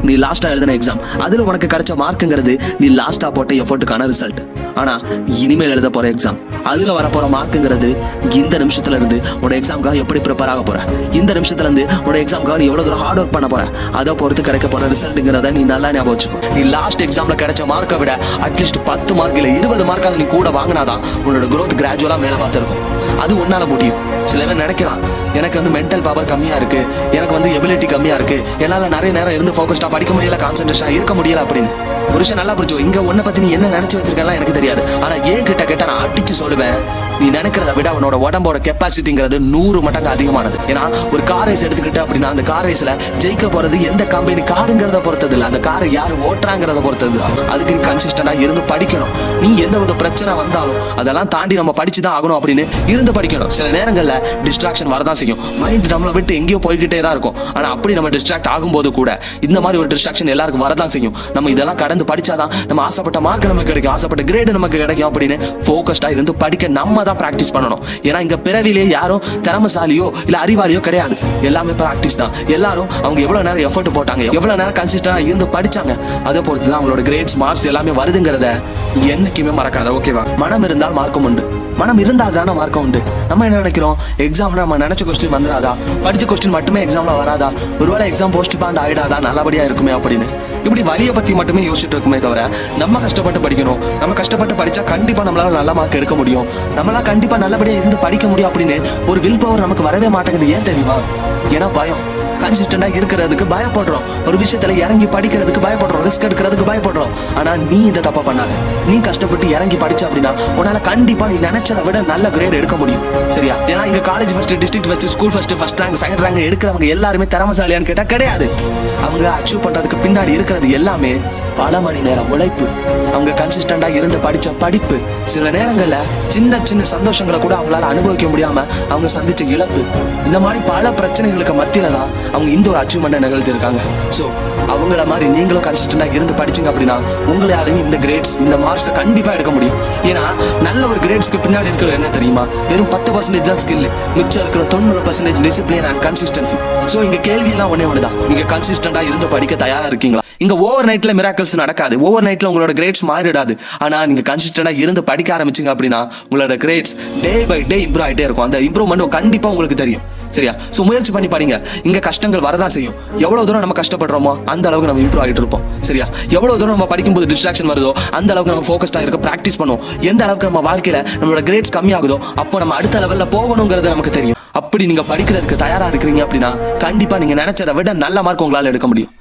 நீ லாஸ்டா எழுதின எக்ஸாம். அதுல உனக்கு கிடைச்ச மார்க்குங்கிறது நீ லாஸ்டா போட்ட எஃபர்ட்டுக்கான ரிசல்ட். ஆனா இனிமேல் எழுத போற எக்ஸாம், அதுல வர போற மார்க்குங்கிறது இந்த நிமிஷத்துல இருந்து உன்னோட எக்ஸாம்காக எப்படி ப்ரிப்பேர் ஆக போற, இந்த நிமிஷத்துல இருந்து உன்னோட எக்ஸாம்காக நீ எவ்வளவு தூரம் ஹார்ட் ஒர்க் பண்ண போற, அதை பொறுத்து கிடைக்க போற ரிசல்ட்ங்கிறத நீ நல்லா ஞாபகம் வச்சுக்கோ. நீ லாஸ்ட் எக்ஸாம்ல கிடைச்ச மார்க்கை விட அட்லீஸ்ட் 10 மார்க் இல்ல 20 மார்க்காக நீ கூட வாங்கினாதான் உன்னோட growth கிராஜுவலா மேல பார்த்திருக்கும். அது உன்னால முடியும். சில பேர் நினைக்கலாம், எனக்கு வந்து மென்டல் பவர் கம்மியா இருக்கு, எனக்கு வந்து எபிலிட்டி கம்மியா இருக்கு, என்னால நிறைய நேரம் இருந்து ஃபோக்கஸ்டா படிக்க முடியல, கான்சென்ட்ரேஷனா இருக்க முடியல அப்படின்னு. ஒரு விஷயம் நல்லா புரிஞ்சு, இங்க உன்னை பத்தி நீ என்ன நினைச்சு வச்சிருக்கலாம் எனக்கு தெரியாது. ஆனா ஏன் கிட்ட கேட்டா நான் அடிச்சு சொல்லுவேன், நீ நினைக்கிறத விட உன்னோட உடம்போட கெப்பாசிட்டிங்கிறது 100 மடங்கு அதிகமானது. ஏன்னா ஒரு கார் ரேஸ் எடுத்துக்கிட்டு அப்படின்னா அந்த கார் ரேஸ்ல ஜெயிக்க போறது எந்த கம்பெனி காருங்கிறத பொறுத்தது இல்ல, அந்த காரை யாரு ஓட்டுறாங்கிறத பொறுத்தது. அதுக்கு நீ கன்சிஸ்டன்டா இருந்து படிக்கணும். நீ எந்த ஒரு பிரச்சனை வந்தாலும் அதெல்லாம் தாண்டி நம்ம படிச்சுதான் ஆகணும் அப்படின்னு இருந்து படிக்கணும். சில நேரங்கள்ல டிஸ்ட்ராக்ஷன் வரதான் செய்யும். மைண்ட் நம்மளை விட்டு எங்கேயோ போய்கிட்டே தான் இருக்கும். ஆனா அப்படி நம்ம டிஸ்ட்ராக்ட் ஆகும்போது கூட இந்த மாதிரி ஒரு டிஸ்ட்ராக்ஷன் எல்லாருக்கும் வரதான் செய்யும். நம்ம இதெல்லாம் கடந்து படிச்சாதான் நம்ம ஆசைப்பட்ட மார்க் நமக்கு கிடைக்கும், ஆசைப்பட்ட கிரேடு நமக்கு கிடைக்கும் அப்படின்னு ஃபோக்கஸ்டா இருந்து படிக்க நம்ம தான் பிராக்டிஸ் பண்ணணும். ஏன்னா இங்க பிறவிலேயே யாரும் திறமசாலியோ இல்ல அறிவாளியோ கிடையாது. எல்லாமே பிராக்டிஸ் தான். எல்லாரும் அவங்க எவ்வளவு நேரம் எஃபர்ட் போட்டாங்க, எவ்வளவு நேரம் கன்சிஸ்டன்டா இருந்து படிச்சாங்க, அதை பொறுத்து தான் அவங்களோட கிரேட்ஸ் மார்க்ஸ் எல்லாமே வருதுங்கிறத என்னைக்குமே மறக்காத. ஓகேவா? மனம் இருந்தால் மார்க்கம் உண்டு. மனம் இருந்தால் தானே மார்க்கம் உண்டு. நம்ம என்ன நினைக்கிறோம், எக்ஸாம்ல நம்ம நினைச்ச கொஸ்டின் வந்துடாதா, படிச்ச கொஸ்டின் மட்டுமே எக்ஸாம்ல வராதா, ஒருவேளை எக்ஸாம் போஸ்ட் பாண்ட் ஆயிடாதா, நல்லபடியா இருக்குமே அப்படின்னு இப்படி வழியை பத்தி மட்டுமே யோசிச்சுட்டு இருக்குமே தவிர, நம்ம கஷ்டப்பட்டு படிக்கணும், நம்ம கஷ்டப்பட்டு படிச்சா கண்டிப்பா நம்மளால நல்ல மார்க் எடுக்க முடியும், நம்மளால கண்டிப்பா நல்லபடியா இருந்து படிக்க முடியும் அப்படின்னு ஒரு வில் பவர் நமக்கு வரவே மாட்டேங்குது. ஏன் தெரியுமா? ஏன்னா பயம். கன்சிஸ்டன்டா இருக்கிறதுக்கு பயப்படுறோம், ஒரு விஷயத்துல இறங்கி படிக்கிறதுக்கு பயப்படுறோம், ரிஸ்க் எடுக்கிறதுக்கு பயப்படுறோம். ஆனா நீ இதை தப்பா பண்ணாத. நீ கஷ்டப்பட்டு இறங்கி படிச்ச அப்படின்னா உன்னால கண்டிப்பா நீ நினைச்சதை விட நல்ல கிரேட் எடுக்க முடியும். சரியா? ஏன்னா இங்க college first, district first, school first, first rank, second rank எடுக்கிறவங்க எல்லாருமே திறமசாலியான்னு கேட்டா கிடையாது. அவங்க அச்சீவ் பண்றதுக்கு பின்னாடி இருக்கிறது எல்லாமே பல மணி நேரம் உழைப்பு, அவங்க கன்சிஸ்டன்டா இருந்து படிச்ச படிப்பு, சில நேரங்கள்ல சின்ன சின்ன சந்தோஷங்களை கூட அவங்களால அனுபவிக்க முடியாம அவங்க சந்திச்ச இழப்பு, இந்த மாதிரி பல பிரச்சனைகளுக்கு மத்தியில தான் அவங்க இந்த ஒரு அச்சீவ்மெண்ட் நிகழ்த்தி இருக்காங்க. ஸோ அவங்கள மாதிரி நீங்களும் கன்சிஸ்டன்டா இருந்து படிச்சீங்க அப்படின்னா உங்களாலையும் இந்த கிரேட்ஸ், இந்த மார்க்ஸ் கண்டிப்பா எடுக்க முடியும். ஏன்னா நல்ல ஒரு கிரேட்ஸ்க்கு பின்னாடி இருக்கிறது என்ன தெரியுமா? வெறும் 10% தான் ஸ்கில், மிச்சம் இருக்கிற 90% டிசிப்ளின் அண்ட் கன்சிஸ்டன்சி. ஸோ இங்க கேள்வி எல்லாம் ஒன்னே ஒண்ணுதான், நீங்க கன்சிஸ்டன்டா இருந்து படிக்க தயாரா இருக்கீங்களா? இங்க ஓவர் நைட்ல மிராக்கிள்ஸ் நடக்காது, ஓவர் நைட்ல உங்களோட கிரேட்ஸ் மாறிடாது. ஆனா நீங்க கன்சிஸ்டன்டா இருந்து படிக்க ஆரம்பிச்சீங்க அப்படின்னா உங்களோட grades day by day improve ஆகிட்டே இருக்கும். அந்த இம்ப்ரூவ்மெண்ட் கண்டிப்பா உங்களுக்கு தெரியும். சரியா? சோ முயற்சி பண்ணி படிங்க. இங்க கஷ்டங்கள் வரதான் செய்யும். எவ்வளவு தூரம் நம்ம கஷ்டப்படுறோமோ அந்த அளவுக்கு நம்ம இம்ப்ரூவ் ஆகிட்டு இருப்போம். சரியா? எவ்வளவு தூரம் நம்ம படிக்கும்போது டிஸ்ட்ராக்ஷன் வருதோ அந்த அளவுக்கு நம்ம ஃபோக்கஸ்டா இருக்க பிராக்டிஸ் பண்ணுவோம். எந்த அளவுக்கு நம்ம வாழ்க்கையில நம்மளோட கிரேட்ஸ் கம்மியாகுதோ அப்போ நம்ம அடுத்த லெவல்ல போகணுங்கிறது நமக்கு தெரியும். அப்படி நீங்க படிக்கிறதுக்கு தயாரா இருக்கிறீங்க அப்படின்னா கண்டிப்பா நீங்க நினைச்சதை விட நல்ல மார்க் உங்களால எடுக்க முடியும்.